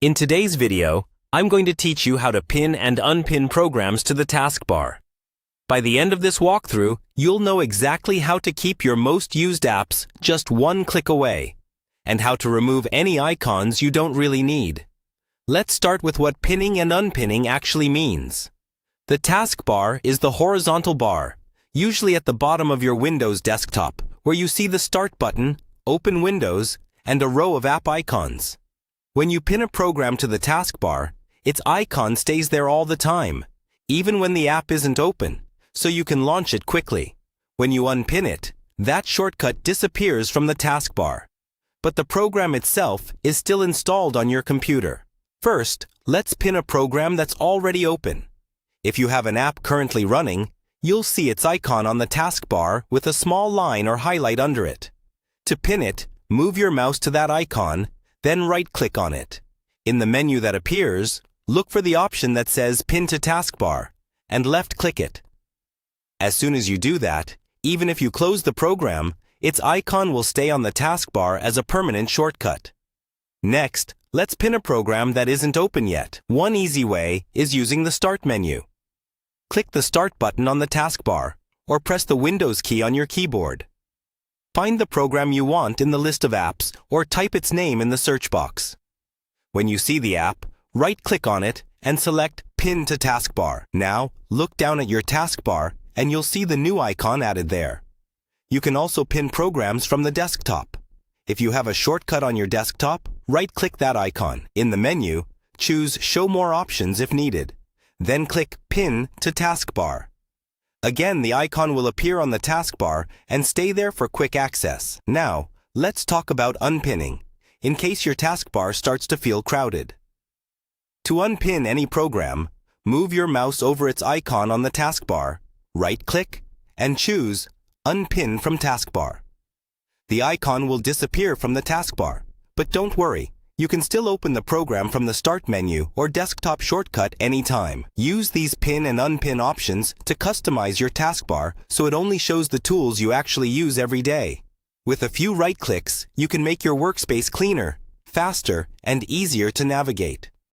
In today's video, I'm going to teach you how to pin and unpin programs to the taskbar. By the end of this walkthrough, you'll know exactly how to keep your most used apps just one click away, and how to remove any icons you don't really need. Let's start with what pinning and unpinning actually means. The taskbar is the horizontal bar, usually at the bottom of your Windows desktop, where you see the Start button, Open Windows, and a row of app icons. When you pin a program to the taskbar, its icon stays there all the time, even when the app isn't open, so you can launch it quickly. When you unpin it, that shortcut disappears from the taskbar, but the program itself is still installed on your computer. First, let's pin a program that's already open. If you have an app currently running, you'll see its icon on the taskbar with a small line or highlight under it. To pin it, move your mouse to that icon, then right-click on it. In the menu that appears, look for the option that says Pin to Taskbar, and left-click it. As soon as you do that, even if you close the program, its icon will stay on the taskbar as a permanent shortcut. Next, let's pin a program that isn't open yet. One easy way is using the Start menu. Click the Start button on the taskbar, or press the Windows key on your keyboard. Find the program you want in the list of apps, or type its name in the search box. When you see the app, right-click on it and select Pin to Taskbar. Now, look down at your taskbar and you'll see the new icon added there. You can also pin programs from the desktop. If you have a shortcut on your desktop, right-click that icon. In the menu, choose Show More Options if needed. Then click Pin to Taskbar. Again, the icon will appear on the taskbar and stay there for quick access. Now, let's talk about unpinning, in case your taskbar starts to feel crowded. To unpin any program, move your mouse over its icon on the taskbar, right-click, and choose Unpin from Taskbar. The icon will disappear from the taskbar, but don't worry, you can still open the program from the Start menu or desktop shortcut anytime. Use these pin and unpin options to customize your taskbar so it only shows the tools you actually use every day. With a few right clicks, you can make your workspace cleaner, faster, and easier to navigate.